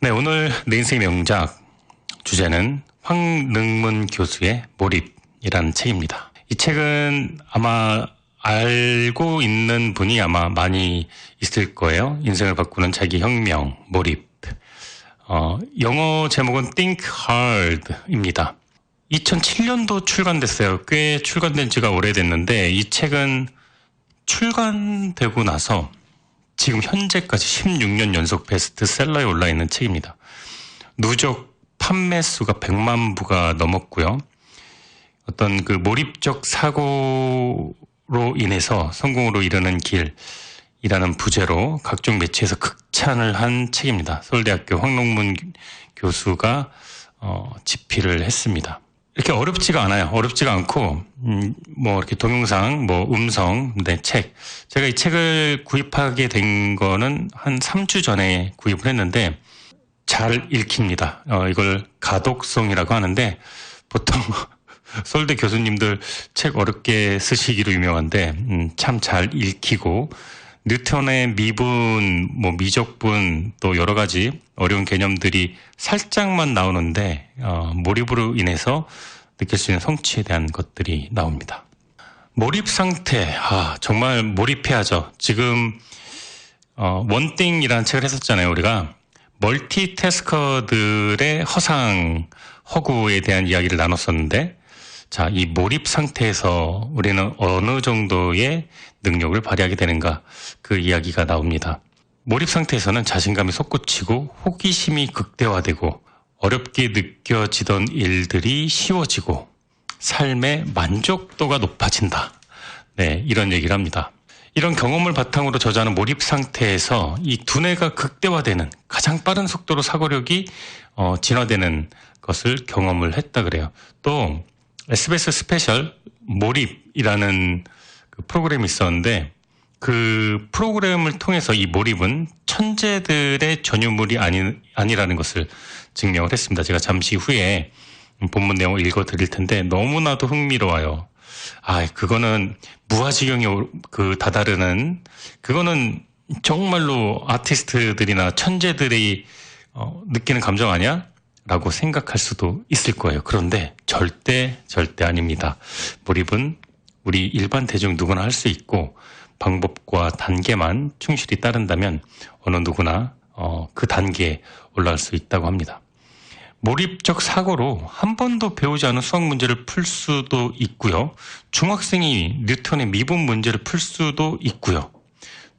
네, 오늘 내 인생 명작 주제는 황능문 교수의 몰입이라는 책입니다. 이 책은 아마 알고 있는 분이 아마 많이 있을 거예요. 인생을 바꾸는 자기 혁명, 몰입. 영어 제목은 Think Hard입니다. 2007년도 출간됐어요. 꽤 출간된 지가 오래됐는데 이 책은 출간되고 나서 지금 현재까지 16년 연속 베스트셀러에 올라있는 책입니다. 누적 판매 수가 100만 부가 넘었고요. 어떤 그 몰입적 사고로 인해서 성공으로 이르는 길이라는 부제로 각종 매체에서 극찬을 한 책입니다. 서울대학교 황능문 교수가 집필을 했습니다. 이렇게 어렵지가 않아요. 어렵지가 않고 이렇게 동영상, 음성, 책. 제가 이 책을 구입하게 된 거는 한 3주 전에 구입을 했는데 잘 읽힙니다. 이걸 가독성이라고 하는데 보통 서울대 교수님들 책 어렵게 쓰시기로 유명한데 참 잘 읽히고 뉴턴의 미분, 미적분 또 여러 가지 어려운 개념들이 살짝만 나오는데 몰입으로 인해서 느낄 수 있는 성취에 대한 것들이 나옵니다. 몰입 상태, 정말 몰입해야죠. 지금 원띵이라는 책을 했었잖아요. 우리가 멀티태스커들의 허구에 대한 이야기를 나눴었는데 자, 이 몰입 상태에서 우리는 어느 정도의 능력을 발휘하게 되는가 그 이야기가 나옵니다. 몰입 상태에서는 자신감이 솟구치고 호기심이 극대화되고 어렵게 느껴지던 일들이 쉬워지고 삶의 만족도가 높아진다. 네, 이런 얘기를 합니다. 이런 경험을 바탕으로 저자는 몰입 상태에서 이 두뇌가 극대화되는 가장 빠른 속도로 사고력이 진화되는 것을 경험을 했다 그래요. 또 SBS 스페셜 몰입이라는 그 프로그램이 있었는데 그 프로그램을 통해서 이 몰입은 천재들의 전유물이 아니라는 것을 증명을 했습니다. 제가 잠시 후에 본문 내용을 읽어드릴 텐데 너무나도 흥미로워요. 그거는 무아지경에 다다르는 그거는 정말로 아티스트들이나 천재들이 느끼는 감정 아니야? 라고 생각할 수도 있을 거예요. 그런데 절대 아닙니다. 몰입은 우리 일반 대중 누구나 할 수 있고 방법과 단계만 충실히 따른다면 어느 누구나 그 단계에 올라갈 수 있다고 합니다. 몰입적 사고로 한 번도 배우지 않은 수학 문제를 풀 수도 있고요. 중학생이 뉴턴의 미분 문제를 풀 수도 있고요.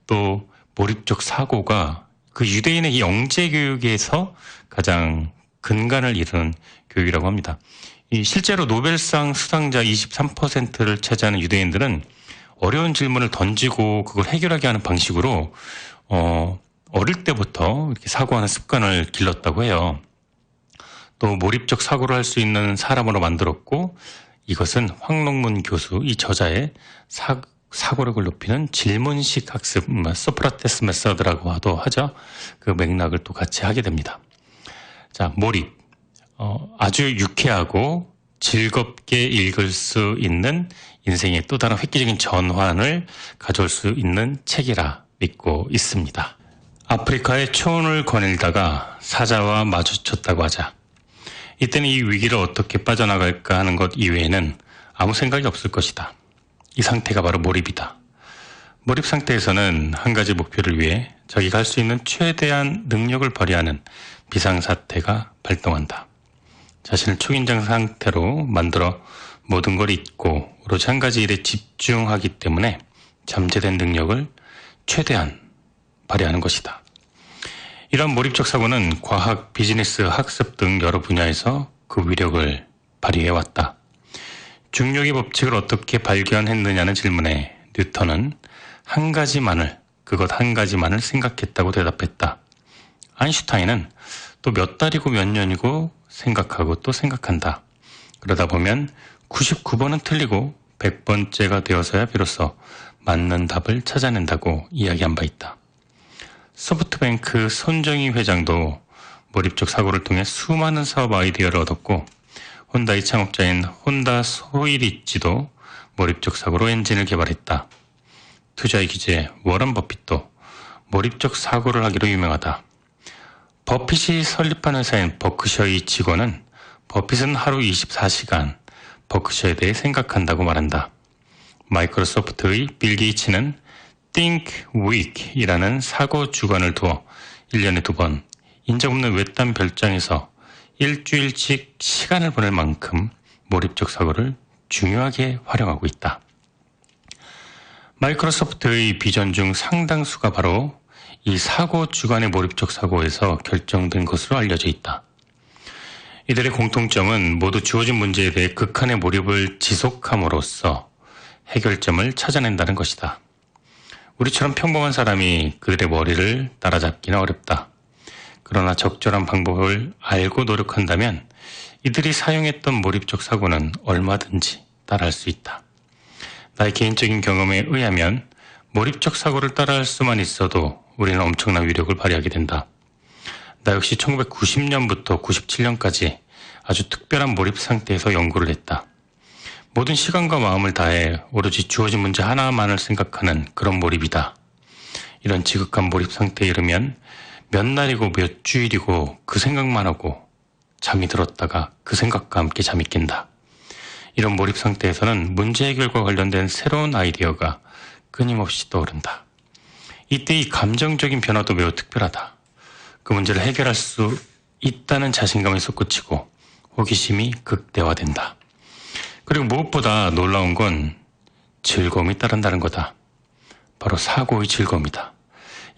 또 몰입적 사고가 그 유대인의 영재 교육에서 가장 근간을 이루는 교육이라고 합니다. 실제로 노벨상 수상자 23%를 차지하는 유대인들은 어려운 질문을 던지고 그걸 해결하게 하는 방식으로 어릴 때부터 이렇게 사고하는 습관을 길렀다고 해요. 또 몰입적 사고를 할 수 있는 사람으로 만들었고 이것은 황능문 교수 이 저자의 사고력을 높이는 질문식 학습, 소크라테스 메서드라고도 하죠. 그 맥락을 또 같이 하게 됩니다. 자, 몰입. 아주 유쾌하고 즐겁게 읽을 수 있는 인생의 또 다른 획기적인 전환을 가져올 수 있는 책이라 믿고 있습니다. 아프리카의 초원을 거닐다가 사자와 마주쳤다고 하자. 이때는 이 위기를 어떻게 빠져나갈까 하는 것 이외에는 아무 생각이 없을 것이다. 이 상태가 바로 몰입이다. 몰입 상태에서는 한 가지 목표를 위해 자기가 할 수 있는 최대한 능력을 발휘하는 비상사태가 발동한다. 자신을 초긴장 상태로 만들어 모든 걸 잊고 오로지 한 가지 일에 집중하기 때문에 잠재된 능력을 최대한 발휘하는 것이다. 이런 몰입적 사고는 과학, 비즈니스, 학습 등 여러 분야에서 그 위력을 발휘해왔다. 중력의 법칙을 어떻게 발견했느냐는 질문에 뉴턴은 그것 한 가지만을 생각했다고 대답했다. 아인슈타인은 또 몇 달이고 몇 년이고 생각하고 또 생각한다. 그러다 보면 99번은 틀리고 100번째가 되어서야 비로소 맞는 답을 찾아낸다고 이야기한 바 있다. 소프트뱅크 손정희 회장도 몰입적 사고를 통해 수많은 사업 아이디어를 얻었고 혼다의 창업자인 혼다 소이리치도 몰입적 사고로 엔진을 개발했다. 투자의 기재 워런 버핏도 몰입적 사고를 하기로 유명하다. 버핏이 설립한 회사인 버크셔의 직원은 버핏은 하루 24시간 버크셔에 대해 생각한다고 말한다. 마이크로소프트의 빌 게이츠는 Think Week이라는 사고 주간을 두어 1년에 2번 인적 없는 외딴 별장에서 일주일씩 시간을 보낼 만큼 몰입적 사고를 중요하게 활용하고 있다. 마이크로소프트의 비전 중 상당수가 바로 이 사고 주간의 몰입적 사고에서 결정된 것으로 알려져 있다. 이들의 공통점은 모두 주어진 문제에 대해 극한의 몰입을 지속함으로써 해결점을 찾아낸다는 것이다. 우리처럼 평범한 사람이 그들의 머리를 따라잡기는 어렵다. 그러나 적절한 방법을 알고 노력한다면 이들이 사용했던 몰입적 사고는 얼마든지 따라할 수 있다. 나의 개인적인 경험에 의하면 몰입적 사고를 따라할 수만 있어도 우리는 엄청난 위력을 발휘하게 된다. 나 역시 1990년부터 97년까지 아주 특별한 몰입 상태에서 연구를 했다. 모든 시간과 마음을 다해 오로지 주어진 문제 하나만을 생각하는 그런 몰입이다. 이런 지극한 몰입 상태에 이르면 몇 날이고 몇 주일이고 그 생각만 하고 잠이 들었다가 그 생각과 함께 잠이 깬다. 이런 몰입 상태에서는 문제 해결과 관련된 새로운 아이디어가 끊임없이 떠오른다. 이때 이 감정적인 변화도 매우 특별하다. 그 문제를 해결할 수 있다는 자신감이 솟구치고 호기심이 극대화된다. 그리고 무엇보다 놀라운 건 즐거움이 따른다는 거다. 바로 사고의 즐거움이다.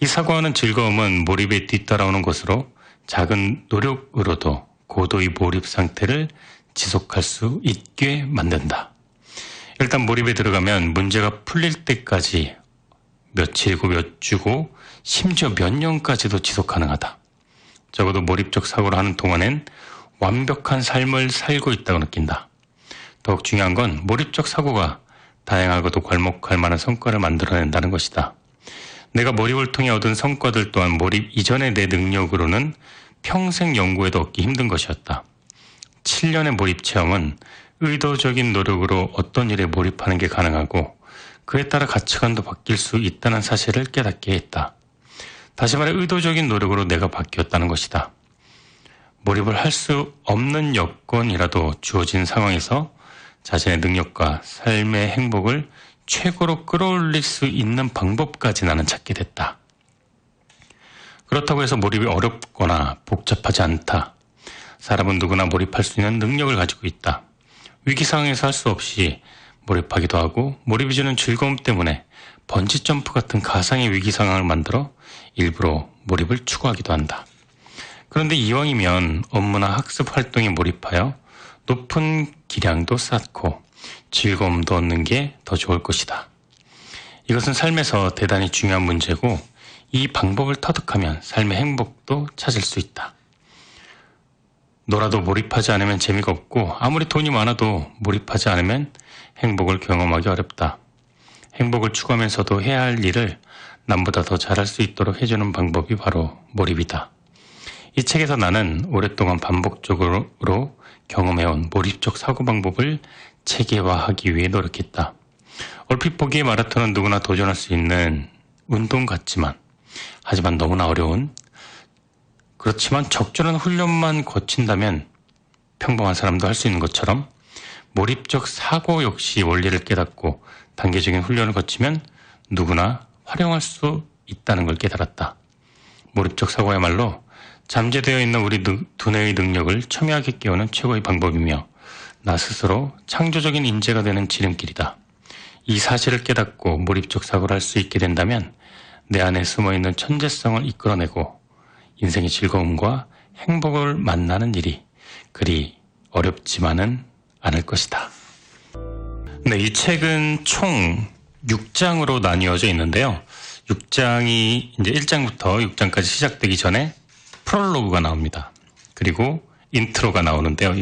이 사고하는 즐거움은 몰입에 뒤따라오는 것으로 작은 노력으로도 고도의 몰입 상태를 지속할 수 있게 만든다. 일단 몰입에 들어가면 문제가 풀릴 때까지 며칠이고 몇 주고 심지어 몇 년까지도 지속 가능하다. 적어도 몰입적 사고를 하는 동안엔 완벽한 삶을 살고 있다고 느낀다. 더욱 중요한 건 몰입적 사고가 다양하고도 괄목할 만한 성과를 만들어낸다는 것이다. 내가 몰입을 통해 얻은 성과들 또한 몰입 이전의 내 능력으로는 평생 연구에도 얻기 힘든 것이었다. 7년의 몰입 체험은 의도적인 노력으로 어떤 일에 몰입하는 게 가능하고 그에 따라 가치관도 바뀔 수 있다는 사실을 깨닫게 했다. 다시 말해 의도적인 노력으로 내가 바뀌었다는 것이다. 몰입을 할 수 없는 여건이라도 주어진 상황에서 자신의 능력과 삶의 행복을 최고로 끌어올릴 수 있는 방법까지 나는 찾게 됐다. 그렇다고 해서 몰입이 어렵거나 복잡하지 않다. 사람은 누구나 몰입할 수 있는 능력을 가지고 있다. 위기 상황에서 할 수 없이 몰입하기도 하고 몰입이 주는 즐거움 때문에 번지점프 같은 가상의 위기 상황을 만들어 일부러 몰입을 추구하기도 한다. 그런데 이왕이면 업무나 학습 활동에 몰입하여 높은 기량도 쌓고 즐거움도 얻는 게 더 좋을 것이다. 이것은 삶에서 대단히 중요한 문제고 이 방법을 터득하면 삶의 행복도 찾을 수 있다. 놀아도 몰입하지 않으면 재미가 없고 아무리 돈이 많아도 몰입하지 않으면 행복을 경험하기 어렵다. 행복을 추구하면서도 해야 할 일을 남보다 더 잘할 수 있도록 해주는 방법이 바로 몰입이다. 이 책에서 나는 오랫동안 반복적으로 경험해온 몰입적 사고 방법을 체계화하기 위해 노력했다. 얼핏 보기에 마라톤은 누구나 도전할 수 있는 운동 같지만 하지만 너무나 어려운 그렇지만 적절한 훈련만 거친다면 평범한 사람도 할 수 있는 것처럼 몰입적 사고 역시 원리를 깨닫고 단계적인 훈련을 거치면 누구나 활용할 수 있다는 걸 깨달았다. 몰입적 사고야말로 잠재되어 있는 우리 두뇌의 능력을 첨예하게 깨우는 최고의 방법이며 나 스스로 창조적인 인재가 되는 지름길이다. 이 사실을 깨닫고 몰입적 사고를 할 수 있게 된다면 내 안에 숨어있는 천재성을 이끌어내고 인생의 즐거움과 행복을 만나는 일이 그리 어렵지만은 않을 것이다. 네, 이 책은 총 6장으로 나뉘어져 있는데요. 6장이 이제 1장부터 6장까지 시작되기 전에 프롤로그가 나옵니다. 그리고 인트로가 나오는데요.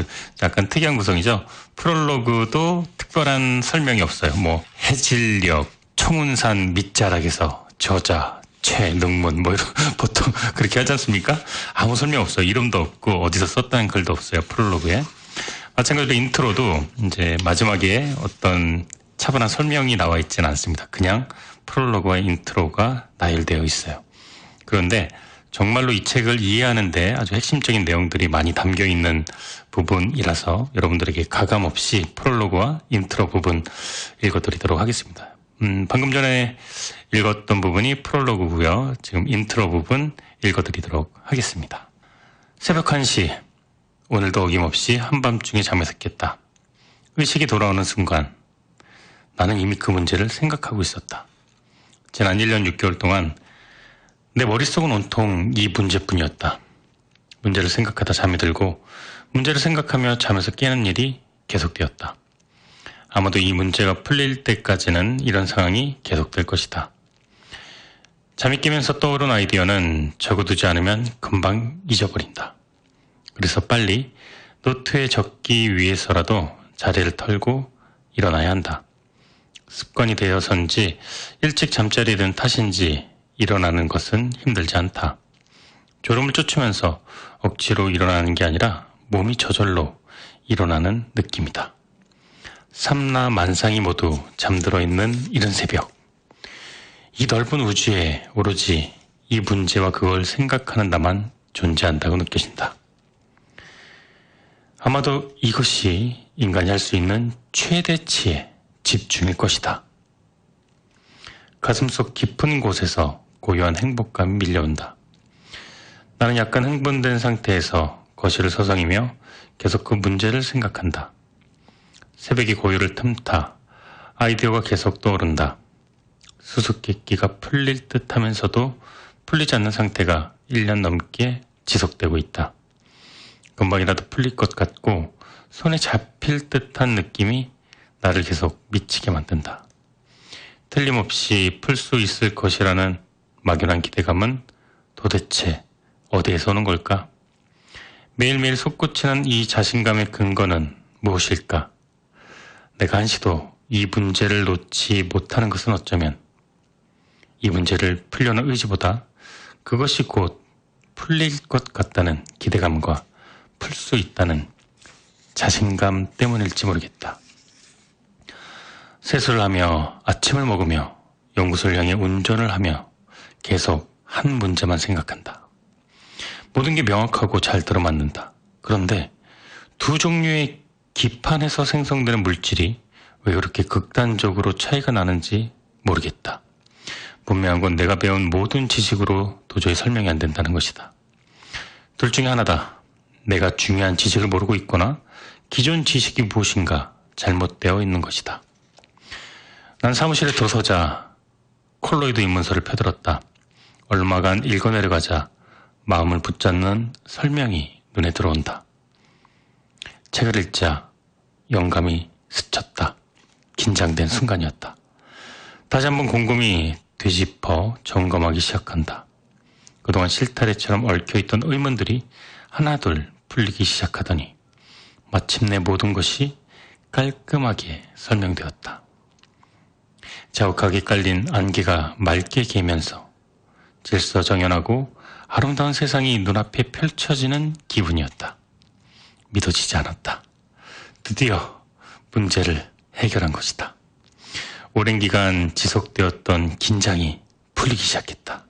약간 특이한 구성이죠. 프롤로그도 특별한 설명이 없어요. 뭐 해질녘, 청운산 밑자락에서 저자, 최능문 뭐 이런 보통 그렇게 하지 않습니까? 아무 설명 없어요. 이름도 없고 어디서 썼다는 글도 없어요. 프롤로그에. 마찬가지로 인트로도 이제 마지막에 어떤 차분한 설명이 나와 있지는 않습니다. 그냥 프롤로그와 인트로가 나열되어 있어요. 그런데 정말로 이 책을 이해하는데 아주 핵심적인 내용들이 많이 담겨 있는 부분이라서 여러분들에게 가감없이 프롤로그와 인트로 부분 읽어드리도록 하겠습니다. 방금 전에 읽었던 부분이 프롤로그고요. 지금 인트로 부분 읽어드리도록 하겠습니다. 새벽 1시, 오늘도 어김없이 한밤중에 잠에서 깼다. 의식이 돌아오는 순간 나는 이미 그 문제를 생각하고 있었다. 지난 1년 6개월 동안 내 머릿속은 온통 이 문제뿐이었다. 문제를 생각하다 잠이 들고 문제를 생각하며 잠에서 깨는 일이 계속되었다. 아마도 이 문제가 풀릴 때까지는 이런 상황이 계속될 것이다. 잠이 깨면서 떠오른 아이디어는 적어두지 않으면 금방 잊어버린다. 그래서 빨리 노트에 적기 위해서라도 자리를 털고 일어나야 한다. 습관이 되어서인지 일찍 잠자리에 든 탓인지 일어나는 것은 힘들지 않다. 졸음을 쫓으면서 억지로 일어나는 게 아니라 몸이 저절로 일어나는 느낌이다. 삼라 만상이 모두 잠들어 있는 이른 새벽. 이 넓은 우주에 오로지 이 문제와 그걸 생각하는 나만 존재한다고 느껴진다. 아마도 이것이 인간이 할 수 있는 최대치의 집중일 것이다. 가슴속 깊은 곳에서 고요한 행복감이 밀려온다. 나는 약간 흥분된 상태에서 거실을 서성이며 계속 그 문제를 생각한다. 새벽의 고요를 틈타 아이디어가 계속 떠오른다. 수수께끼가 풀릴 듯 하면서도 풀리지 않는 상태가 1년 넘게 지속되고 있다. 금방이라도 풀릴 것 같고 손에 잡힐 듯한 느낌이 나를 계속 미치게 만든다. 틀림없이 풀 수 있을 것이라는 막연한 기대감은 도대체 어디에서 오는 걸까? 매일매일 솟구치는 이 자신감의 근거는 무엇일까? 내가 한시도 이 문제를 놓지 못하는 것은 어쩌면 이 문제를 풀려는 의지보다 그것이 곧 풀릴 것 같다는 기대감과 풀 수 있다는 자신감 때문일지 모르겠다. 세수를 하며 아침을 먹으며 연구소를 향해 운전을 하며 계속 한 문제만 생각한다. 모든 게 명확하고 잘 들어맞는다. 그런데 두 종류의 기판에서 생성되는 물질이 왜 그렇게 극단적으로 차이가 나는지 모르겠다. 분명한 건 내가 배운 모든 지식으로 도저히 설명이 안 된다는 것이다. 둘 중에 하나다. 내가 중요한 지식을 모르고 있거나 기존 지식이 무엇인가 잘못되어 있는 것이다. 난 사무실에 들어서자 콜로이드 입문서를 펴들었다. 얼마간 읽어내려가자 마음을 붙잡는 설명이 눈에 들어온다. 책을 읽자 영감이 스쳤다. 긴장된 순간이었다. 다시 한번 곰곰이 되짚어 점검하기 시작한다. 그동안 실타래처럼 얽혀있던 의문들이 하나둘 풀리기 시작하더니 마침내 모든 것이 깔끔하게 설명되었다. 자욱하게 깔린 안개가 맑게 개면서 질서정연하고 아름다운 세상이 눈앞에 펼쳐지는 기분이었다. 믿어지지 않았다. 드디어 문제를 해결한 것이다. 오랜 기간 지속되었던 긴장이 풀리기 시작했다.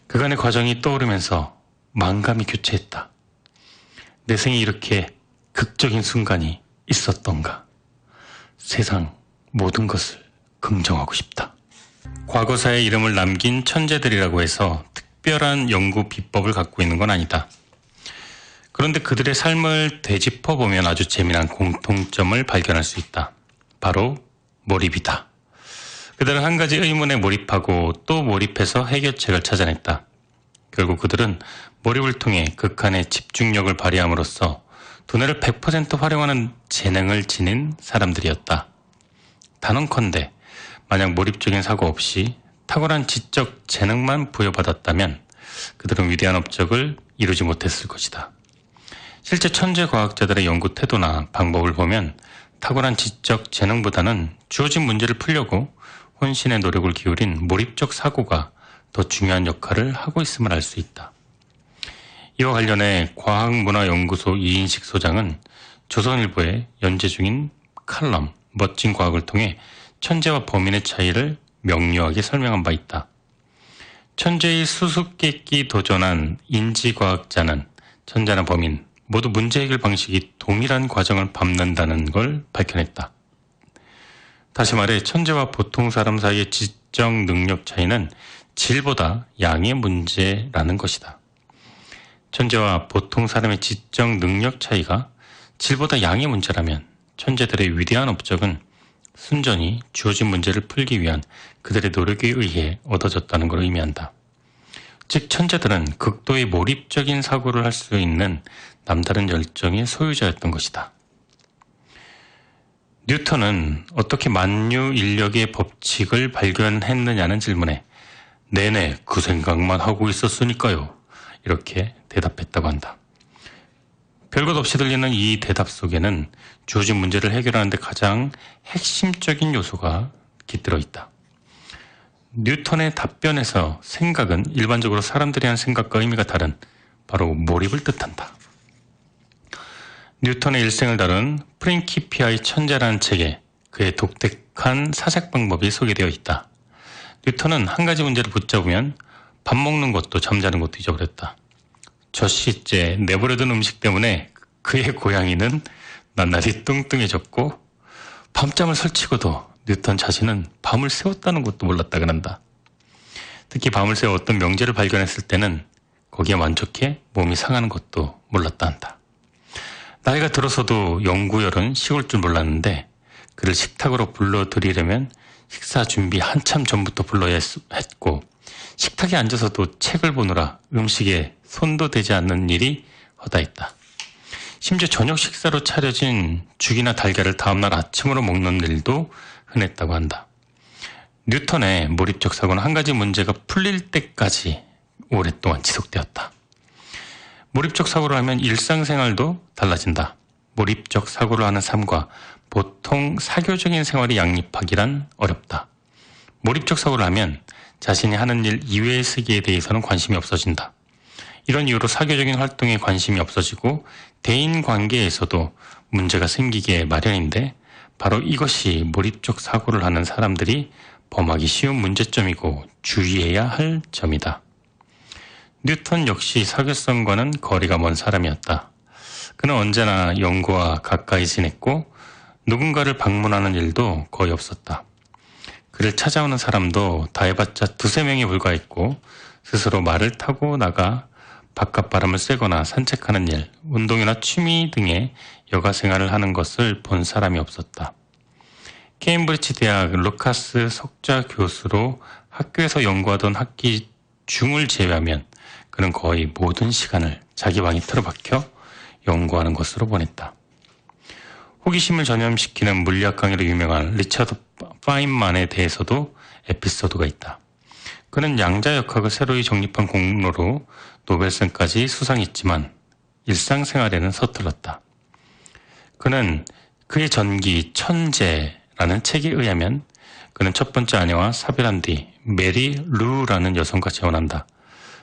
그간의 과정이 떠오르면서 만감이 교체했다. 내 생에 이렇게 극적인 순간이 있었던가. 세상 모든 것을 긍정하고 싶다. 과거사에 이름을 남긴 천재들이라고 해서 특별한 연구 비법을 갖고 있는 건 아니다. 그런데 그들의 삶을 되짚어보면 아주 재미난 공통점을 발견할 수 있다. 바로 몰입이다. 그들은 한 가지 의문에 몰입하고 또 몰입해서 해결책을 찾아냈다. 결국 그들은 몰입을 통해 극한의 집중력을 발휘함으로써 두뇌를 100% 활용하는 재능을 지닌 사람들이었다. 단언컨대 만약 몰입적인 사고 없이 탁월한 지적 재능만 부여받았다면 그들은 위대한 업적을 이루지 못했을 것이다. 실제 천재 과학자들의 연구 태도나 방법을 보면 탁월한 지적 재능보다는 주어진 문제를 풀려고 혼신의 노력을 기울인 몰입적 사고가 더 중요한 역할을 하고 있음을 알 수 있다. 이와 관련해 과학문화연구소 이인식 소장은 조선일보에 연재 중인 칼럼 멋진 과학을 통해 천재와 범인의 차이를 명료하게 설명한 바 있다. 천재의 수수께끼 도전한 인지과학자는 천재나 범인 모두 문제 해결 방식이 동일한 과정을 밟는다는 걸 밝혀냈다. 다시 말해 천재와 보통 사람 사이의 지적 능력 차이는 질보다 양의 문제라는 것이다. 천재와 보통 사람의 지적 능력 차이가 질보다 양의 문제라면 천재들의 위대한 업적은 순전히 주어진 문제를 풀기 위한 그들의 노력에 의해 얻어졌다는 걸 의미한다. 즉 천재들은 극도의 몰입적인 사고를 할 수 있는 남다른 열정의 소유자였던 것이다. 뉴턴은 어떻게 만유인력의 법칙을 발견했느냐는 질문에 내내 그 생각만 하고 있었으니까요. 이렇게 대답했다고 한다. 별것 없이 들리는 이 대답 속에는 주어진 문제를 해결하는 데 가장 핵심적인 요소가 깃들어 있다. 뉴턴의 답변에서 생각은 일반적으로 사람들이 하는 생각과 의미가 다른 바로 몰입을 뜻한다. 뉴턴의 일생을 다룬 프린키피아의 천재라는 책에 그의 독특한 사색 방법이 소개되어 있다. 뉴턴은 한 가지 문제를 붙잡으면 밥 먹는 것도 잠자는 것도 잊어버렸다. 젖시째 내버려둔 음식 때문에 그의 고양이는 낱낱이 뚱뚱해졌고 밤잠을 설치고도 뉴턴 자신은 밤을 새웠다는 것도 몰랐다 그런다. 특히 밤을 새워 어떤 명제를 발견했을 때는 거기에 만족해 몸이 상하는 것도 몰랐다 한다. 나이가 들어서도 연구열은 식을 줄 몰랐는데 그를 식탁으로 불러들이려면 식사 준비 한참 전부터 불러야 했고 식탁에 앉아서도 책을 보느라 음식에 손도 대지 않는 일이 허다했다. 심지어 저녁 식사로 차려진 죽이나 달걀을 다음날 아침으로 먹는 일도 흔했다고 한다. 뉴턴의 몰입적 사고는 한 가지 문제가 풀릴 때까지 오랫동안 지속되었다. 몰입적 사고를 하면 일상생활도 달라진다. 몰입적 사고를 하는 삶과 보통 사교적인 생활이 양립하기란 어렵다. 몰입적 사고를 하면 자신이 하는 일 이외의 세계에 대해서는 관심이 없어진다. 이런 이유로 사교적인 활동에 관심이 없어지고 대인관계에서도 문제가 생기게 마련인데 바로 이것이 몰입적 사고를 하는 사람들이 범하기 쉬운 문제점이고 주의해야 할 점이다. 뉴턴 역시 사교성과는 거리가 먼 사람이었다. 그는 언제나 연구와 가까이 지냈고 누군가를 방문하는 일도 거의 없었다. 그를 찾아오는 사람도 다 해봤자 두세 명에 불과했고 스스로 말을 타고 나가 바깥 바람을 쐬거나 산책하는 일, 운동이나 취미 등의 여가 생활을 하는 것을 본 사람이 없었다. 케임브리지 대학 루카스 석좌 교수로 학교에서 연구하던 학기 중을 제외하면 그는 거의 모든 시간을 자기 방에 틀어박혀 연구하는 것으로 보냈다. 호기심을 전염시키는 물리학 강의로 유명한 리처드 파인만에 대해서도 에피소드가 있다. 그는 양자역학을 새로이 정립한 공로로 노벨상까지 수상했지만 일상생활에는 서툴렀다. 그는 그의 전기 천재라는 책에 의하면 그는 첫 번째 아내와 사별한 뒤 메리 루라는 여성과 재혼한다.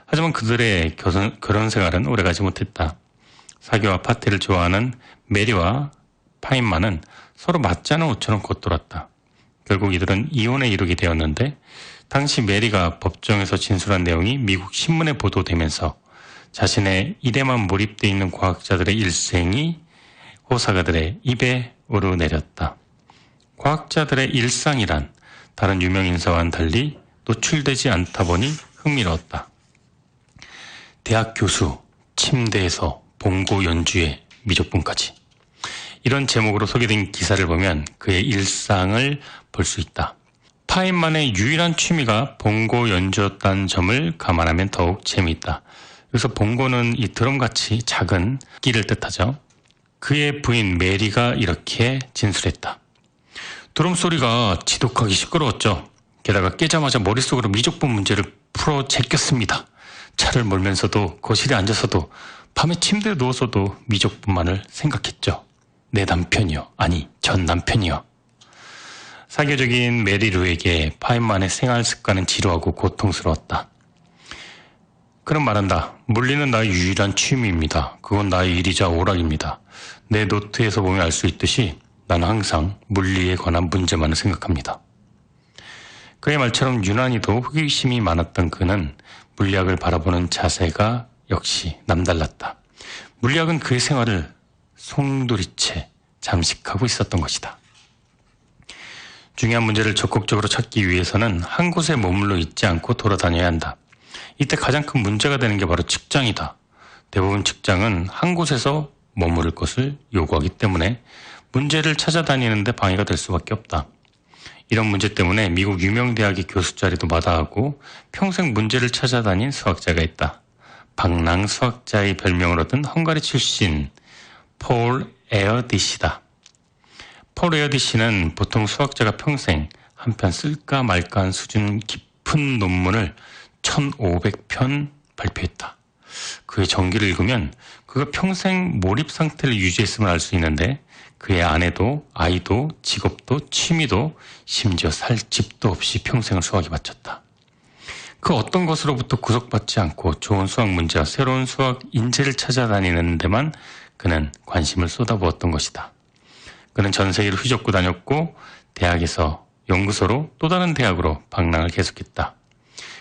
하지만 그들의 결혼 생활은 오래가지 못했다. 사교와 파티를 좋아하는 메리와 파인만은 서로 맞지 않은 옷처럼 겉돌았다. 결국 이들은 이혼에 이르게 되었는데 당시 메리가 법정에서 진술한 내용이 미국 신문에 보도되면서 자신의 일에만 몰입되어 있는 과학자들의 일생이 호사가들의 입에 오르내렸다. 과학자들의 일상이란 다른 유명 인사와는 달리 노출되지 않다 보니 흥미로웠다. 대학 교수, 침대에서 봉고 연주에 미적분까지. 이런 제목으로 소개된 기사를 보면 그의 일상을 볼 수 있다. 파인만의 유일한 취미가 봉고 연주였다는 점을 감안하면 더욱 재미있다. 여기서 봉고는 이 드럼같이 작은 악기를 뜻하죠. 그의 부인 메리가 이렇게 진술했다. 드럼 소리가 지독하기 시끄러웠죠. 게다가 깨자마자 머릿속으로 미적분 문제를 풀어 제꼈습니다. 차를 몰면서도 거실에 앉아서도 밤에 침대에 누워서도 미적분만을 생각했죠. 내 남편이요. 아니, 전 남편이요. 사교적인 메리루에게 파인만의 생활 습관은 지루하고 고통스러웠다. 그는 말한다. 물리는 나의 유일한 취미입니다. 그건 나의 일이자 오락입니다. 내 노트에서 보면 알 수 있듯이 나는 항상 물리에 관한 문제만을 생각합니다. 그의 말처럼 유난히도 호기심이 많았던 그는 물리학을 바라보는 자세가 역시 남달랐다. 물리학은 그의 생활을 송두리째 잠식하고 있었던 것이다. 중요한 문제를 적극적으로 찾기 위해서는 한 곳에 머물러 있지 않고 돌아다녀야 한다. 이때 가장 큰 문제가 되는 게 바로 측정이다. 대부분 측정은 한 곳에서 머무를 것을 요구하기 때문에 문제를 찾아다니는데 방해가 될 수밖에 없다. 이런 문제 때문에 미국 유명 대학의 교수 자리도 마다하고 평생 문제를 찾아다닌 수학자가 있다. 방랑 수학자의 별명을 얻은 헝가리 출신 폴 에어디시다. 폴 에어디시는 보통 수학자가 평생 한 편 쓸까 말까한 수준 깊은 논문을 1500편 발표했다. 그의 전기를 읽으면 그가 평생 몰입 상태를 유지했음을 알 수 있는데 그의 아내도 아이도 직업도 취미도 심지어 살 집도 없이 평생을 수학에 바쳤다. 그 어떤 것으로부터 구속받지 않고 좋은 수학 문제와 새로운 수학 인재를 찾아다니는 데만 그는 관심을 쏟아부었던 것이다. 그는 전 세계를 휘젓고 다녔고 대학에서 연구소로 또 다른 대학으로 방랑을 계속했다.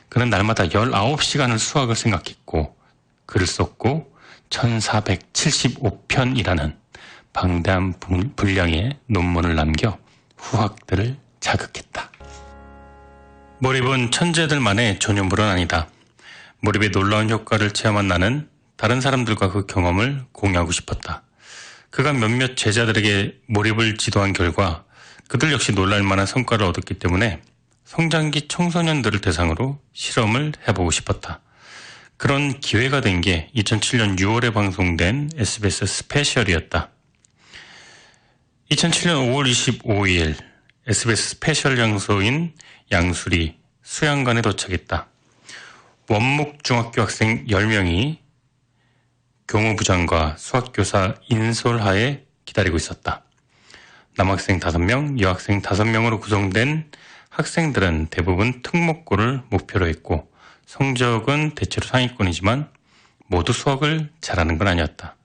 그는 날마다 19시간을 수학을 생각했고 글을 썼고 1475편이라는 방대한 분량의 논문을 남겨 후학들을 자극했다. 몰입은 천재들만의 전유물은 아니다. 몰입의 놀라운 효과를 체험한 나는 다른 사람들과 그 경험을 공유하고 싶었다. 그가 몇몇 제자들에게 몰입을 지도한 결과 그들 역시 놀랄만한 성과를 얻었기 때문에 성장기 청소년들을 대상으로 실험을 해보고 싶었다. 그런 기회가 된 게 2007년 6월에 방송된 SBS 스페셜이었다. 2007년 5월 25일 SBS 스페셜 장소인 양수리 수양관에 도착했다. 원목 중학교 학생 10명이 교무부장과 수학교사 인솔하에 기다리고 있었다. 남학생 5명, 여학생 5명으로 구성된 학생들은 대부분 특목고를 목표로 했고 성적은 대체로 상위권이지만 모두 수학을 잘하는 건 아니었다.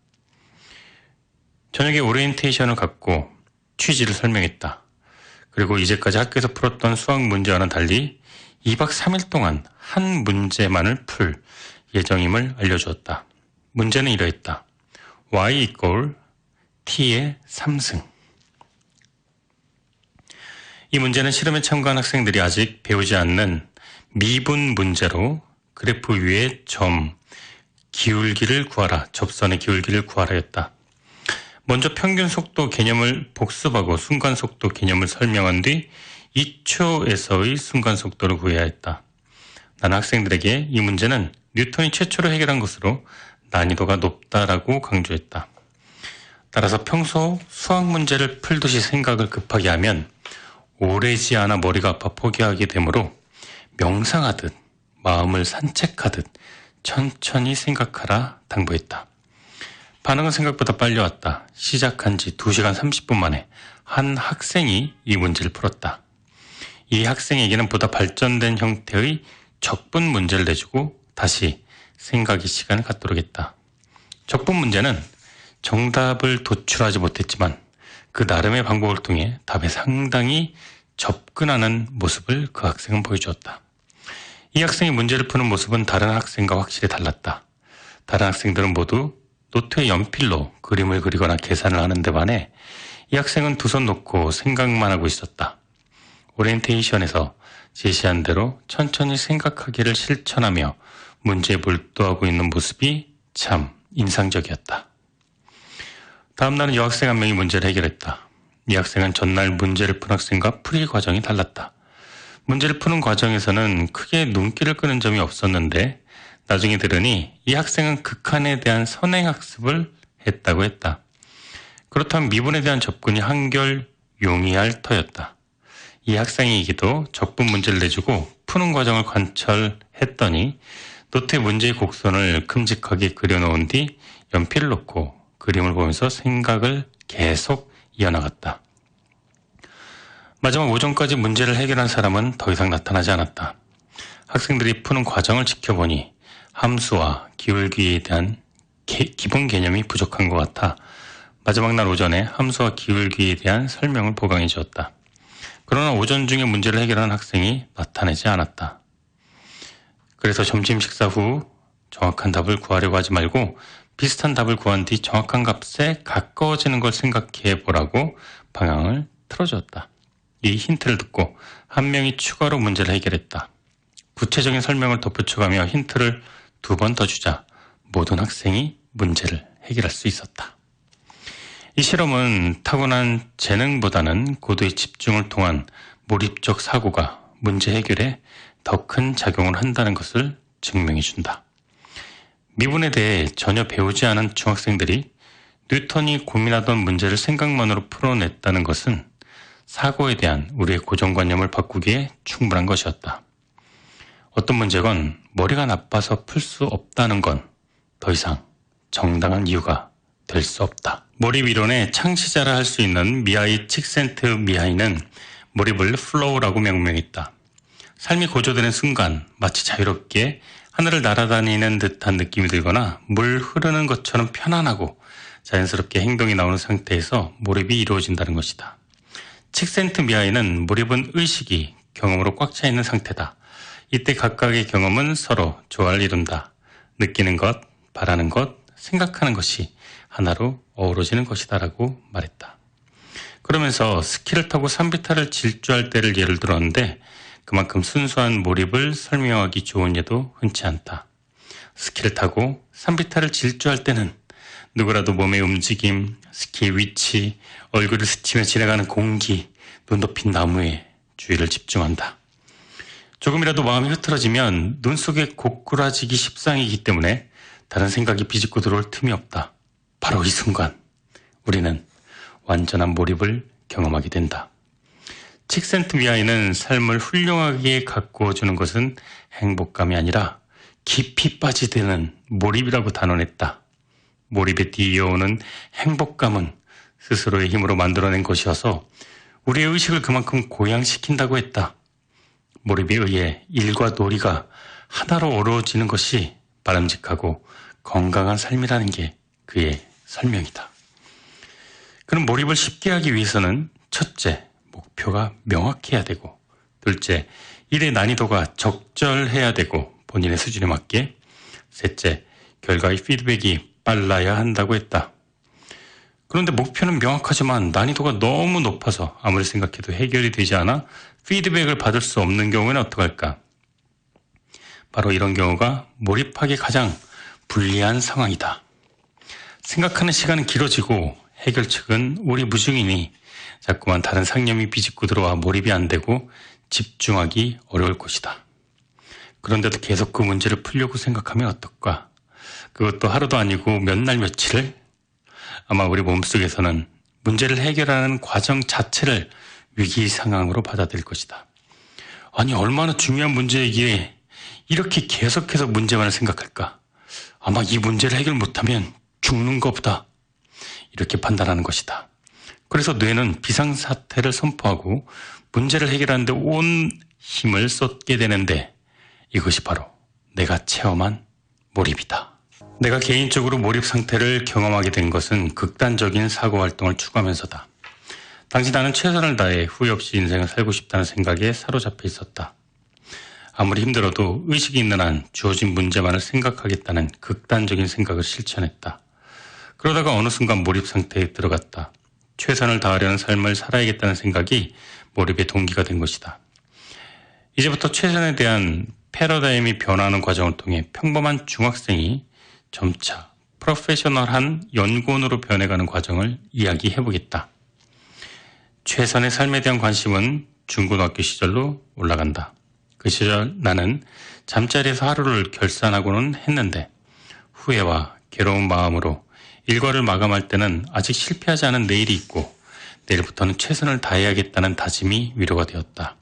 저녁에 오리엔테이션을 갖고 취지를 설명했다. 그리고 이제까지 학교에서 풀었던 수학 문제와는 달리 2박 3일 동안 한 문제만을 풀 예정임을 알려주었다. 문제는 이러했다. y = t의 3승. 이 문제는 실험에 참가한 학생들이 아직 배우지 않는 미분 문제로 그래프 위에 점, 기울기를 구하라, 접선의 기울기를 구하라였다. 먼저 평균 속도 개념을 복습하고 순간 속도 개념을 설명한 뒤 2초에서의 순간 속도를 구해야 했다. 나는 학생들에게 이 문제는 뉴턴이 최초로 해결한 것으로 난이도가 높다라고 강조했다. 따라서 평소 수학 문제를 풀듯이 생각을 급하게 하면 오래지 않아 머리가 아파 포기하게 되므로 명상하듯 마음을 산책하듯 천천히 생각하라 당부했다. 반응은 생각보다 빨리 왔다. 시작한 지 2시간 30분 만에 한 학생이 이 문제를 풀었다. 이 학생에게는 보다 발전된 형태의 적분 문제를 내주고 다시 생각의 시간을 갖도록 했다. 적분 문제는 정답을 도출하지 못했지만 그 나름의 방법을 통해 답에 상당히 접근하는 모습을 그 학생은 보여주었다. 이 학생이 문제를 푸는 모습은 다른 학생과 확실히 달랐다. 다른 학생들은 모두 노트에 연필로 그림을 그리거나 계산을 하는데 반해 이 학생은 두 손 놓고 생각만 하고 있었다. 오리엔테이션에서 제시한 대로 천천히 생각하기를 실천하며 문제에 몰두하고 있는 모습이 참 인상적이었다. 다음 날은 여학생 한 명이 문제를 해결했다. 이 학생은 전날 문제를 푼 학생과 풀이 과정이 달랐다. 문제를 푸는 과정에서는 크게 눈길을 끄는 점이 없었는데 나중에 들으니 이 학생은 극한에 대한 선행학습을 했다고 했다. 그렇다면 미분에 대한 접근이 한결 용이할 터였다. 이 학생에게도 적분 문제를 내주고 푸는 과정을 관찰했더니 노트에 문제의 곡선을 큼직하게 그려놓은 뒤 연필을 놓고 그림을 보면서 생각을 계속 이어나갔다. 마지막 오전까지 문제를 해결한 사람은 더 이상 나타나지 않았다. 학생들이 푸는 과정을 지켜보니 함수와 기울기에 대한 기본 개념이 부족한 것 같아 마지막 날 오전에 함수와 기울기에 대한 설명을 보강해 주었다. 그러나 오전 중에 문제를 해결하는 학생이 나타나지 않았다. 그래서 점심 식사 후 정확한 답을 구하려고 하지 말고 비슷한 답을 구한 뒤 정확한 값에 가까워지는 걸 생각해 보라고 방향을 틀어주었다. 이 힌트를 듣고 한 명이 추가로 문제를 해결했다. 구체적인 설명을 덧붙여가며 힌트를 2번 더 주자 모든 학생이 문제를 해결할 수 있었다. 이 실험은 타고난 재능보다는 고도의 집중을 통한 몰입적 사고가 문제 해결에 더 큰 작용을 한다는 것을 증명해 준다. 미분에 대해 전혀 배우지 않은 중학생들이 뉴턴이 고민하던 문제를 생각만으로 풀어냈다는 것은 사고에 대한 우리의 고정관념을 바꾸기에 충분한 것이었다. 어떤 문제건 머리가 나빠서 풀 수 없다는 건 더 이상 정당한 이유가 될 수 없다. 몰입 이론의 창시자라 할 수 있는 미하이 칙센트미하이는 몰입을 플로우라고 명명했다. 삶이 고조되는 순간 마치 자유롭게 하늘을 날아다니는 듯한 느낌이 들거나 물 흐르는 것처럼 편안하고 자연스럽게 행동이 나오는 상태에서 몰입이 이루어진다는 것이다. 칙센트미하이는 몰입은 의식이 경험으로 꽉 차 있는 상태다. 이때 각각의 경험은 서로 조화를 이룬다. 느끼는 것, 바라는 것, 생각하는 것이 하나로 어우러지는 것이다 라고 말했다. 그러면서 스키를 타고 산비탈을 질주할 때를 예를 들었는데 그만큼 순수한 몰입을 설명하기 좋은 예도 흔치 않다. 스키를 타고 산비탈을 질주할 때는 누구라도 몸의 움직임, 스키의 위치, 얼굴을 스치며 지나가는 공기, 눈 덮인 나무에 주의를 집중한다. 조금이라도 마음이 흐트러지면 눈 속에 고꾸라지기 십상이기 때문에 다른 생각이 비집고 들어올 틈이 없다. 바로 이 순간 우리는 완전한 몰입을 경험하게 된다. 칙센트미하이는 삶을 훌륭하게 가꾸어주는 것은 행복감이 아니라 깊이 빠지드는 몰입이라고 단언했다. 몰입에 뒤이어오는 행복감은 스스로의 힘으로 만들어낸 것이어서 우리의 의식을 그만큼 고양시킨다고 했다. 몰입에 의해 일과 놀이가 하나로 어우러지는 것이 바람직하고 건강한 삶이라는 게 그의 설명이다. 그는 몰입을 쉽게 하기 위해서는 첫째, 목표가 명확해야 되고 둘째, 일의 난이도가 적절해야 되고 본인의 수준에 맞게 셋째, 결과의 피드백이 빨라야 한다고 했다. 그런데 목표는 명확하지만 난이도가 너무 높아서 아무리 생각해도 해결이 되지 않아 피드백을 받을 수 없는 경우에는 어떡할까? 바로 이런 경우가 몰입하기 가장 불리한 상황이다. 생각하는 시간은 길어지고 해결책은 오리무중이니 자꾸만 다른 상념이 비집고 들어와 몰입이 안 되고 집중하기 어려울 것이다. 그런데도 계속 그 문제를 풀려고 생각하면 어떨까? 그것도 하루도 아니고 몇 날 며칠을? 아마 우리 몸속에서는 문제를 해결하는 과정 자체를 위기 상황으로 받아들일 것이다. 아니 얼마나 중요한 문제이기에 이렇게 계속해서 문제만을 생각할까? 아마 이 문제를 해결 못하면 죽는 것보다 이렇게 판단하는 것이다. 그래서 뇌는 비상사태를 선포하고 문제를 해결하는 데 온 힘을 쏟게 되는데 이것이 바로 내가 체험한 몰입이다. 내가 개인적으로 몰입 상태를 경험하게 된 것은 극단적인 사고활동을 추구하면서다. 당시 나는 최선을 다해 후회 없이 인생을 살고 싶다는 생각에 사로잡혀 있었다. 아무리 힘들어도 의식이 있는 한 주어진 문제만을 생각하겠다는 극단적인 생각을 실천했다. 그러다가 어느 순간 몰입 상태에 들어갔다. 최선을 다하려는 삶을 살아야겠다는 생각이 몰입의 동기가 된 것이다. 이제부터 최선에 대한 패러다임이 변화하는 과정을 통해 평범한 중학생이 점차 프로페셔널한 연구원으로 변해가는 과정을 이야기해보겠다. 최선의 삶에 대한 관심은 중고등학교 시절로 올라간다. 그 시절 나는 잠자리에서 하루를 결산하고는 했는데 후회와 괴로운 마음으로 일과를 마감할 때는 아직 실패하지 않은 내일이 있고 내일부터는 최선을 다해야겠다는 다짐이 위로가 되었다.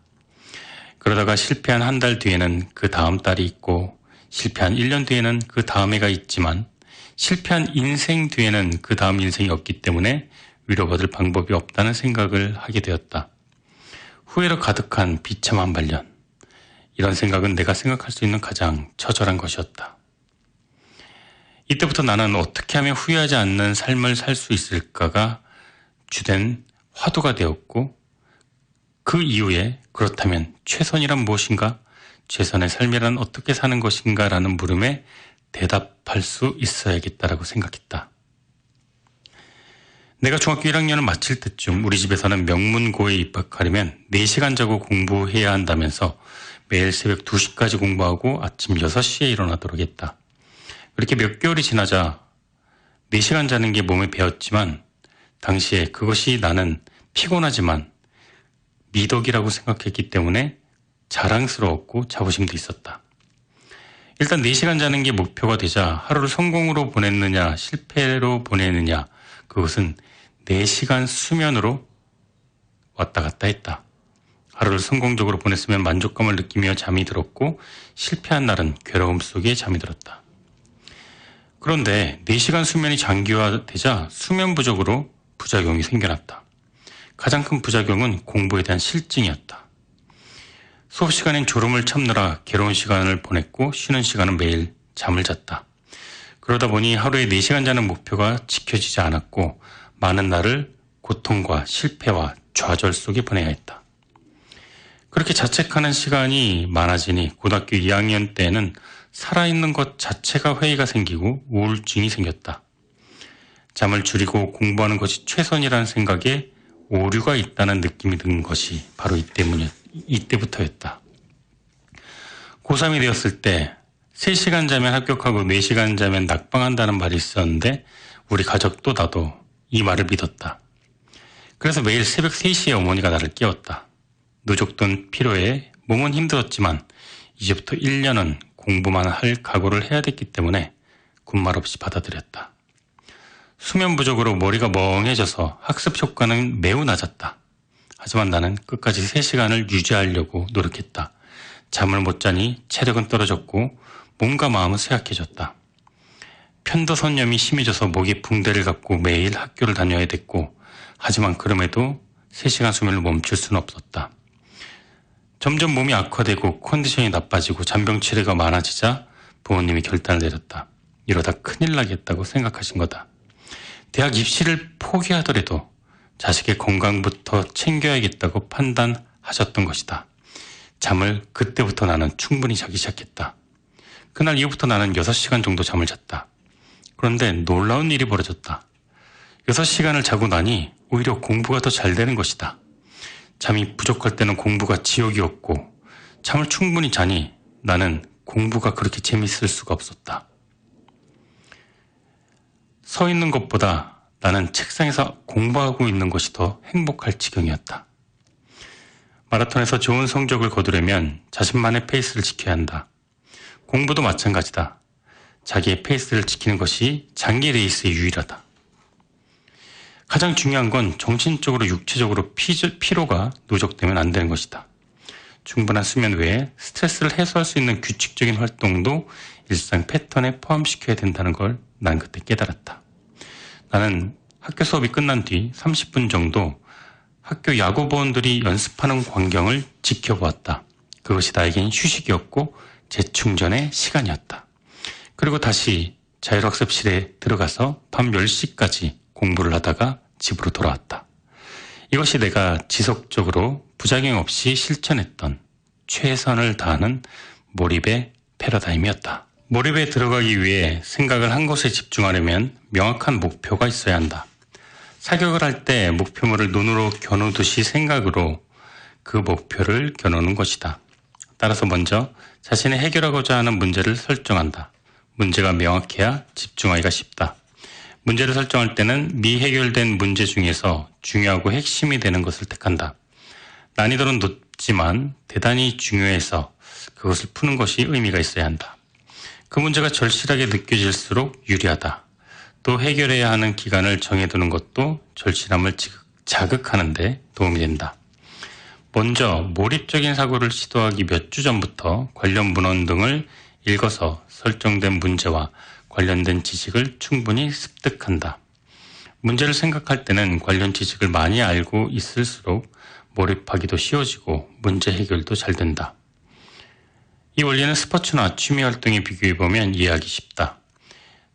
그러다가 실패한 한 달 뒤에는 그 다음 달이 있고 실패한 1년 뒤에는 그 다음 해가 있지만 실패한 인생 뒤에는 그 다음 인생이 없기 때문에 위로받을 방법이 없다는 생각을 하게 되었다. 후회로 가득한 비참한 발년. 이런 생각은 내가 생각할 수 있는 가장 처절한 것이었다. 이때부터 나는 어떻게 하면 후회하지 않는 삶을 살 수 있을까가 주된 화두가 되었고 그 이후에 그렇다면 최선이란 무엇인가? 최선의 삶이란 어떻게 사는 것인가? 라는 물음에 대답할 수 있어야겠다라고 생각했다. 내가 중학교 1학년을 마칠 때쯤 우리 집에서는 명문고에 입학하려면 4시간 자고 공부해야 한다면서 매일 새벽 2시까지 공부하고 아침 6시에 일어나도록 했다. 그렇게 몇 개월이 지나자 4시간 자는 게 몸에 배었지만 당시에 그것이 나는 피곤하지만 미덕이라고 생각했기 때문에 자랑스러웠고 자부심도 있었다. 일단 4시간 자는 게 목표가 되자 하루를 성공으로 보냈느냐 실패로 보내느냐 그것은 4시간 수면으로 왔다 갔다 했다. 하루를 성공적으로 보냈으면 만족감을 느끼며 잠이 들었고 실패한 날은 괴로움 속에 잠이 들었다. 그런데 4시간 수면이 장기화되자 수면 부족으로 부작용이 생겨났다. 가장 큰 부작용은 공부에 대한 실증이었다. 수업 시간엔 졸음을 참느라 괴로운 시간을 보냈고 쉬는 시간은 매일 잠을 잤다. 그러다 보니 하루에 4시간 자는 목표가 지켜지지 않았고 많은 날을 고통과 실패와 좌절 속에 보내야 했다. 그렇게 자책하는 시간이 많아지니 고등학교 2학년 때는 살아있는 것 자체가 회의가 생기고 우울증이 생겼다. 잠을 줄이고 공부하는 것이 최선이라는 생각에 오류가 있다는 느낌이 든 것이 바로 이때부터였다. 고3이 되었을 때 3시간 자면 합격하고 4시간 자면 낙방한다는 말이 있었는데 우리 가족도 나도 이 말을 믿었다. 그래서 매일 새벽 3시에 어머니가 나를 깨웠다. 누적된 피로에 몸은 힘들었지만 이제부터 1년은 공부만 할 각오를 해야 됐기 때문에 군말 없이 받아들였다. 수면 부족으로 머리가 멍해져서 학습 효과는 매우 낮았다. 하지만 나는 끝까지 3시간을 유지하려고 노력했다. 잠을 못 자니 체력은 떨어졌고 몸과 마음은 쇠약해졌다. 편도선염이 심해져서 목에 붕대를 감고 매일 학교를 다녀야 됐고 하지만 그럼에도 3시간 수면을 멈출 수는 없었다. 점점 몸이 악화되고 컨디션이 나빠지고 잔병 치레가 많아지자 부모님이 결단을 내렸다. 이러다 큰일 나겠다고 생각하신 거다. 대학 입시를 포기하더라도 자식의 건강부터 챙겨야겠다고 판단하셨던 것이다. 잠을 그때부터 나는 충분히 자기 시작했다. 그날 이후부터 나는 6시간 정도 잠을 잤다. 그런데 놀라운 일이 벌어졌다. 6시간을 자고 나니 오히려 공부가 더 잘 되는 것이다. 잠이 부족할 때는 공부가 지옥이었고 잠을 충분히 자니 나는 공부가 그렇게 재밌을 수가 없었다. 서 있는 것보다 나는 책상에서 공부하고 있는 것이 더 행복할 지경이었다. 마라톤에서 좋은 성적을 거두려면 자신만의 페이스를 지켜야 한다. 공부도 마찬가지다. 자기의 페이스를 지키는 것이 장기 레이스의 유일하다. 가장 중요한 건 정신적으로 육체적으로 피로가 누적되면 안 되는 것이다. 충분한 수면 외에 스트레스를 해소할 수 있는 규칙적인 활동도 일상 패턴에 포함시켜야 된다는 걸 난 그때 깨달았다. 나는 학교 수업이 끝난 뒤 30분 정도 학교 야구부원들이 연습하는 광경을 지켜보았다. 그것이 나에겐 휴식이었고 재충전의 시간이었다. 그리고 다시 자율학습실에 들어가서 밤 10시까지 공부를 하다가 집으로 돌아왔다. 이것이 내가 지속적으로 부작용 없이 실천했던 최선을 다하는 몰입의 패러다임이었다. 몰입에 들어가기 위해 생각을 한 곳에 집중하려면 명확한 목표가 있어야 한다. 사격을 할 때 목표물을 눈으로 겨누듯이 생각으로 그 목표를 겨누는 것이다. 따라서 먼저 자신이 해결하고자 하는 문제를 설정한다. 문제가 명확해야 집중하기가 쉽다. 문제를 설정할 때는 미해결된 문제 중에서 중요하고 핵심이 되는 것을 택한다. 난이도는 높지만 대단히 중요해서 그것을 푸는 것이 의미가 있어야 한다. 그 문제가 절실하게 느껴질수록 유리하다. 또 해결해야 하는 기간을 정해두는 것도 절실함을 자극하는 데 도움이 된다. 먼저 몰입적인 사고를 시도하기 몇 주 전부터 관련 문헌 등을 읽어서 설정된 문제와 관련된 지식을 충분히 습득한다. 문제를 생각할 때는 관련 지식을 많이 알고 있을수록 몰입하기도 쉬워지고 문제 해결도 잘 된다. 이 원리는 스포츠나 취미 활동에 비교해보면 이해하기 쉽다.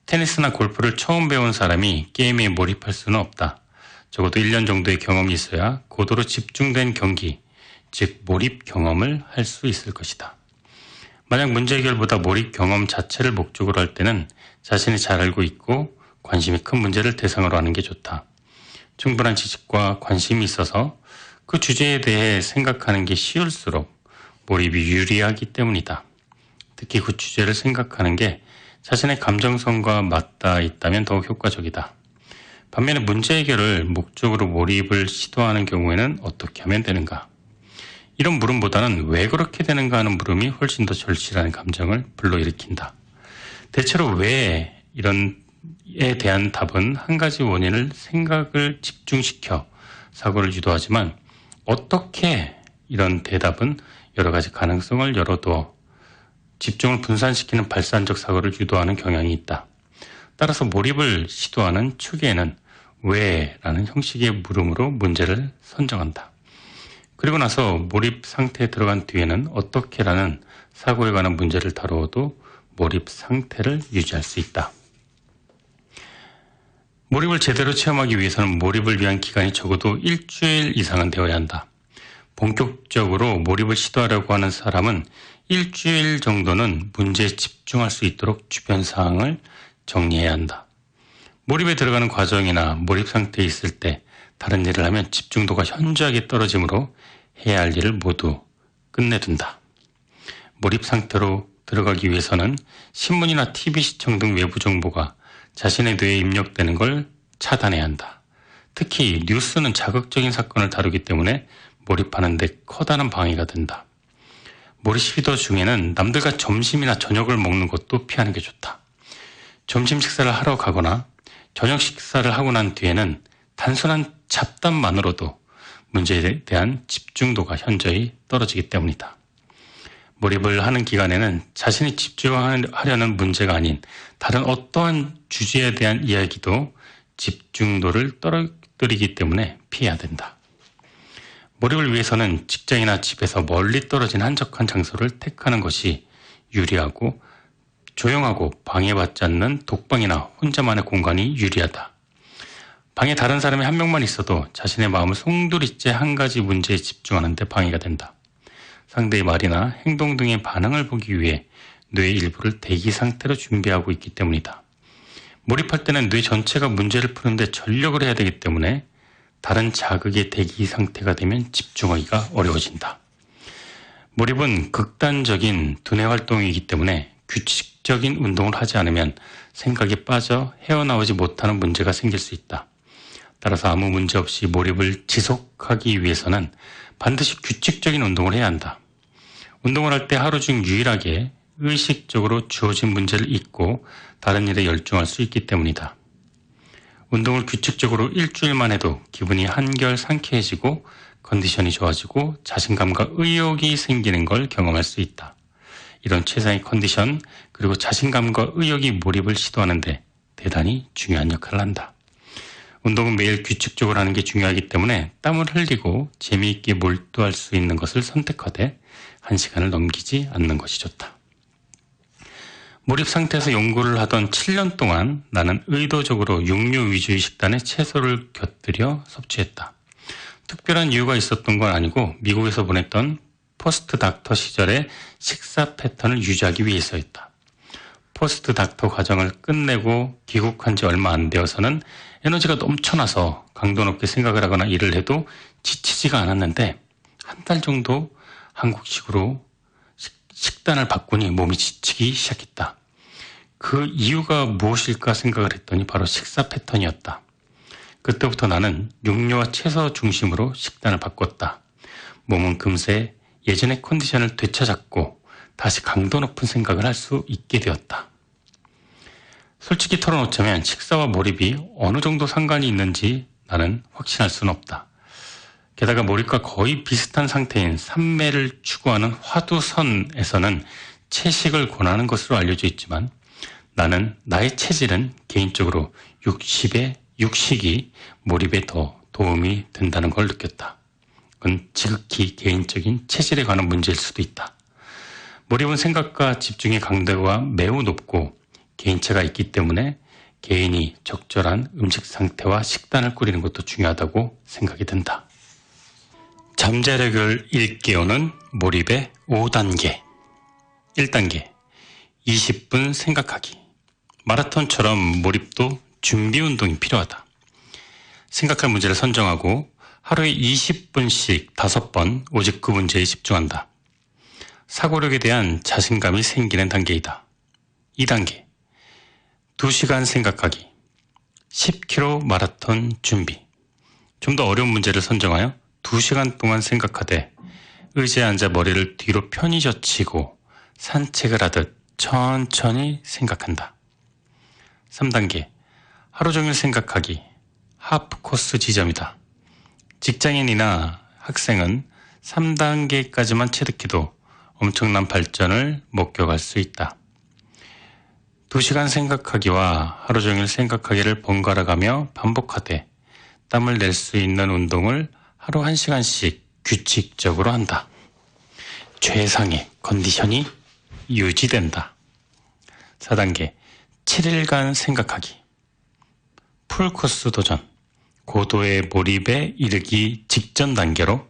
테니스나 골프를 처음 배운 사람이 게임에 몰입할 수는 없다. 적어도 1년 정도의 경험이 있어야 고도로 집중된 경기, 즉 몰입 경험을 할 수 있을 것이다. 만약 문제 해결보다 몰입 경험 자체를 목적으로 할 때는 자신이 잘 알고 있고 관심이 큰 문제를 대상으로 하는 게 좋다. 충분한 지식과 관심이 있어서 그 주제에 대해 생각하는 게 쉬울수록 몰입이 유리하기 때문이다. 특히 그 주제를 생각하는 게 자신의 감정선과 맞닿아 있다면 더욱 효과적이다. 반면에 문제 해결을 목적으로 몰입을 시도하는 경우에는 어떻게 하면 되는가? 이런 물음보다는 왜 그렇게 되는가 하는 물음이 훨씬 더 절실한 감정을 불러일으킨다. 대체로 왜 이런에 대한 답은 한 가지 원인을 생각을 집중시켜 사고를 유도하지만 어떻게 이런 대답은 여러 가지 가능성을 열어두어 집중을 분산시키는 발산적 사고를 유도하는 경향이 있다. 따라서 몰입을 시도하는 초기에는 왜? 라는 형식의 물음으로 문제를 선정한다. 그리고 나서 몰입 상태에 들어간 뒤에는 어떻게 라는 사고에 관한 문제를 다루어도 몰입 상태를 유지할 수 있다. 몰입을 제대로 체험하기 위해서는 몰입을 위한 기간이 적어도 일주일 이상은 되어야 한다. 본격적으로 몰입을 시도하려고 하는 사람은 일주일 정도는 문제에 집중할 수 있도록 주변 사항을 정리해야 한다. 몰입에 들어가는 과정이나 몰입 상태에 있을 때 다른 일을 하면 집중도가 현저하게 떨어지므로 해야 할 일을 모두 끝내둔다. 몰입 상태로 들어가기 위해서는 신문이나 TV 시청 등 외부 정보가 자신의 뇌에 입력되는 걸 차단해야 한다. 특히 뉴스는 자극적인 사건을 다루기 때문에 몰입하는 데 커다란 방해가 된다. 몰입 시도 중에는 남들과 점심이나 저녁을 먹는 것도 피하는 게 좋다. 점심 식사를 하러 가거나 저녁 식사를 하고 난 뒤에는 단순한 잡담만으로도 문제에 대한 집중도가 현저히 떨어지기 때문이다. 몰입을 하는 기간에는 자신이 집중하려는 문제가 아닌 다른 어떠한 주제에 대한 이야기도 집중도를 떨어뜨리기 때문에 피해야 된다. 몰입을 위해서는 직장이나 집에서 멀리 떨어진 한적한 장소를 택하는 것이 유리하고 조용하고 방해받지 않는 독방이나 혼자만의 공간이 유리하다. 방에 다른 사람이 한 명만 있어도 자신의 마음을 송두리째 한 가지 문제에 집중하는 데 방해가 된다. 상대의 말이나 행동 등의 반응을 보기 위해 뇌의 일부를 대기 상태로 준비하고 있기 때문이다. 몰입할 때는 뇌 전체가 문제를 푸는데 전력을 해야 되기 때문에 다른 자극의 대기 상태가 되면 집중하기가 어려워진다. 몰입은 극단적인 두뇌 활동이기 때문에 규칙적인 운동을 하지 않으면 생각에 빠져 헤어나오지 못하는 문제가 생길 수 있다. 따라서 아무 문제 없이 몰입을 지속하기 위해서는 반드시 규칙적인 운동을 해야 한다. 운동을 할 때 하루 중 유일하게 의식적으로 주어진 문제를 잊고 다른 일에 열중할 수 있기 때문이다. 운동을 규칙적으로 일주일만 해도 기분이 한결 상쾌해지고 컨디션이 좋아지고 자신감과 의욕이 생기는 걸 경험할 수 있다. 이런 최상의 컨디션 그리고 자신감과 의욕이 몰입을 시도하는데 대단히 중요한 역할을 한다. 운동은 매일 규칙적으로 하는 게 중요하기 때문에 땀을 흘리고 재미있게 몰두할 수 있는 것을 선택하되 1시간을 넘기지 않는 것이 좋다. 몰입 상태에서 연구를 하던 7년 동안 나는 의도적으로 육류 위주의 식단에 채소를 곁들여 섭취했다. 특별한 이유가 있었던 건 아니고 미국에서 보냈던 포스트 닥터 시절의 식사 패턴을 유지하기 위해서였다. 포스트 닥터 과정을 끝내고 귀국한 지 얼마 안 되어서는 에너지가 넘쳐나서 강도 높게 생각을 하거나 일을 해도 지치지가 않았는데 한 달 정도 한국식으로 식단을 바꾸니 몸이 지치기 시작했다. 그 이유가 무엇일까 생각을 했더니 바로 식사 패턴이었다. 그때부터 나는 육류와 채소 중심으로 식단을 바꿨다. 몸은 금세 예전의 컨디션을 되찾았고 다시 강도 높은 생각을 할 수 있게 되었다. 솔직히 털어놓자면 식사와 몰입이 어느 정도 상관이 있는지 나는 확신할 수는 없다. 게다가 몰입과 거의 비슷한 상태인 삼매를 추구하는 화두선에서는 채식을 권하는 것으로 알려져 있지만 나는 나의 체질은 개인적으로 60에 육식이 몰입에 더 도움이 된다는 걸 느꼈다. 그건 지극히 개인적인 체질에 관한 문제일 수도 있다. 몰입은 생각과 집중의 강도가 매우 높고 개인차가 있기 때문에 개인이 적절한 음식 상태와 식단을 꾸리는 것도 중요하다고 생각이 든다. 자, 잠재력을 일깨우는 몰입의 5단계. 1단계, 20분 생각하기. 마라톤처럼 몰입도 준비 운동이 필요하다. 생각할 문제를 선정하고 하루에 20분씩 5번 오직 그 문제에 집중한다. 사고력에 대한 자신감이 생기는 단계이다. 2단계, 2시간 생각하기. 10km 마라톤 준비. 좀 더 어려운 문제를 선정하여 2시간 동안 생각하되 의자에 앉아 머리를 뒤로 편히 젖히고 산책을 하듯 천천히 생각한다. 3단계, 하루 종일 생각하기. 하프 코스 지점이다. 직장인이나 학생은 3단계까지만 체득해도 엄청난 발전을 목격할 수 있다. 2시간 생각하기와 하루 종일 생각하기를 번갈아 가며 반복하되 땀을 낼 수 있는 운동을 하루 1시간씩 규칙적으로 한다. 최상의 컨디션이 유지된다. 4단계, 7일간 생각하기. 풀코스 도전. 고도의 몰입에 이르기 직전 단계로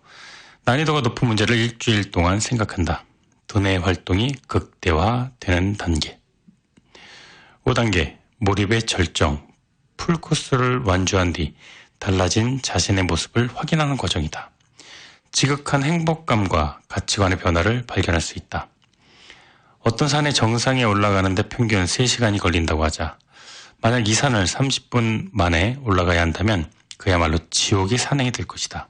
난이도가 높은 문제를 일주일 동안 생각한다. 두뇌 활동이 극대화되는 단계. 5단계, 몰입의 절정. 풀코스를 완주한 뒤 달라진 자신의 모습을 확인하는 과정이다. 지극한 행복감과 가치관의 변화를 발견할 수 있다. 어떤 산의 정상에 올라가는데 평균 3시간이 걸린다고 하자 만약 이 산을 30분 만에 올라가야 한다면 그야말로 지옥의 산행이 될 것이다.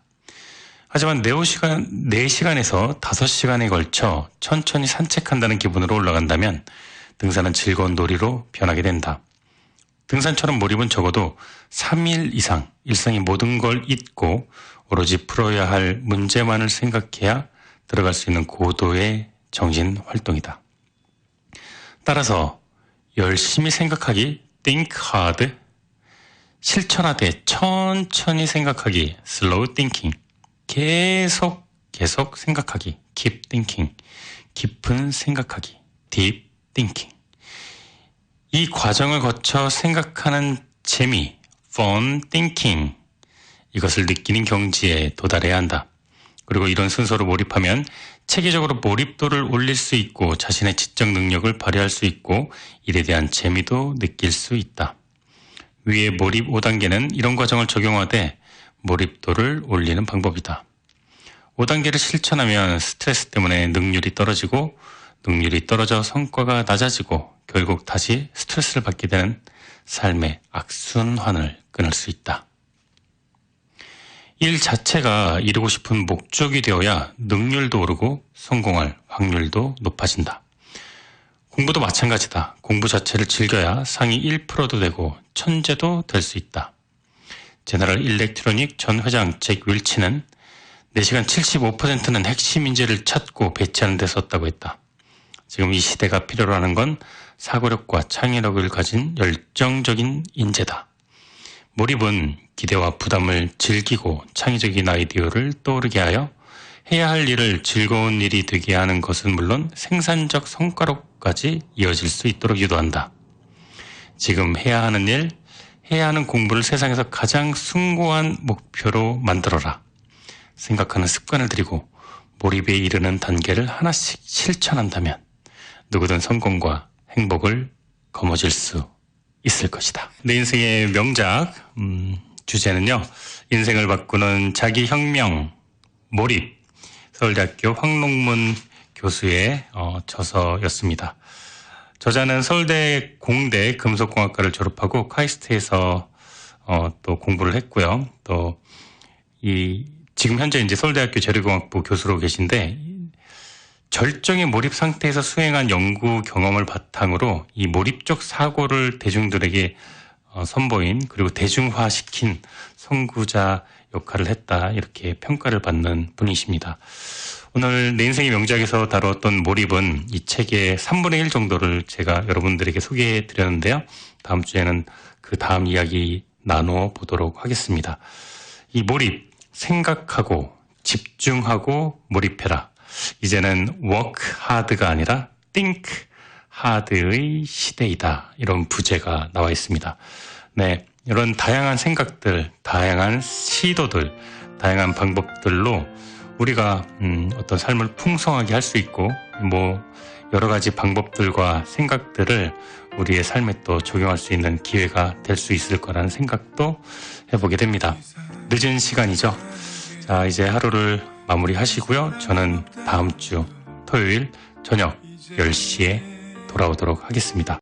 하지만 4시간에서 5시간에 걸쳐 천천히 산책한다는 기분으로 올라간다면 등산은 즐거운 놀이로 변하게 된다. 등산처럼 몰입은 적어도 3일 이상 일상의 모든 걸 잊고 오로지 풀어야 할 문제만을 생각해야 들어갈 수 있는 고도의 정신 활동이다. 따라서 열심히 생각하기, think hard, 실천하되 천천히 생각하기, slow thinking, 계속 생각하기, keep thinking, 깊은 생각하기, deep thinking. 이 과정을 거쳐 생각하는 재미, fun thinking, 이것을 느끼는 경지에 도달해야 한다. 그리고 이런 순서로 몰입하면 체계적으로 몰입도를 올릴 수 있고 자신의 지적 능력을 발휘할 수 있고 일에 대한 재미도 느낄 수 있다. 위의 몰입 5단계는 이런 과정을 적용하되 몰입도를 올리는 방법이다. 5단계를 실천하면 스트레스 때문에 능률이 떨어지고 능률이 떨어져 성과가 낮아지고 결국 다시 스트레스를 받게 되는 삶의 악순환을 끊을 수 있다. 일 자체가 이루고 싶은 목적이 되어야 능률도 오르고 성공할 확률도 높아진다. 공부도 마찬가지다. 공부 자체를 즐겨야 상위 1%도 되고 천재도 될 수 있다. 제너럴 일렉트로닉 전 회장 잭 윌치는 4시간 75%는 핵심 인재를 찾고 배치하는 데 썼다고 했다. 지금 이 시대가 필요로 하는 건 사고력과 창의력을 가진 열정적인 인재다. 몰입은 기대와 부담을 즐기고 창의적인 아이디어를 떠오르게 하여 해야 할 일을 즐거운 일이 되게 하는 것은 물론 생산적 성과로까지 이어질 수 있도록 유도한다. 지금 해야 하는 일, 해야 하는 공부를 세상에서 가장 숭고한 목표로 만들어라. 생각하는 습관을 들이고 몰입에 이르는 단계를 하나씩 실천한다면 누구든 성공과 행복을 거머쥘 수 있을 것이다. 내 인생의 명작 주제는요. 인생을 바꾸는 자기혁명, 몰입, 서울대학교 황롱문 교수의 저서였습니다. 저자는 서울대 공대 금속공학과를 졸업하고 카이스트에서 또 공부를 했고요. 또 지금 현재 이제 서울대학교 재료공학부 교수로 계신데 절정의 몰입 상태에서 수행한 연구 경험을 바탕으로 이 몰입적 사고를 대중들에게 선보인 그리고 대중화시킨 선구자 역할을 했다 이렇게 평가를 받는 분이십니다. 오늘 내 인생의 명작에서 다뤘던 몰입은 이 책의 3분의 1 정도를 제가 여러분들에게 소개해 드렸는데요. 다음 주에는 그 다음 이야기 나누어 보도록 하겠습니다. 이 몰입, 생각하고 집중하고 몰입해라. 이제는 work hard가 아니라 think hard의 시대이다. 이런 부제가 나와 있습니다. 네, 이런 다양한 생각들, 다양한 시도들, 다양한 방법들로 우리가 어떤 삶을 풍성하게 할 수 있고 뭐 여러 가지 방법들과 생각들을 우리의 삶에 또 적용할 수 있는 기회가 될 수 있을 거라는 생각도 해보게 됩니다. 늦은 시간이죠. 자, 이제 하루를 마무리하시고요. 저는 다음 주 토요일 저녁 10시에 돌아오도록 하겠습니다.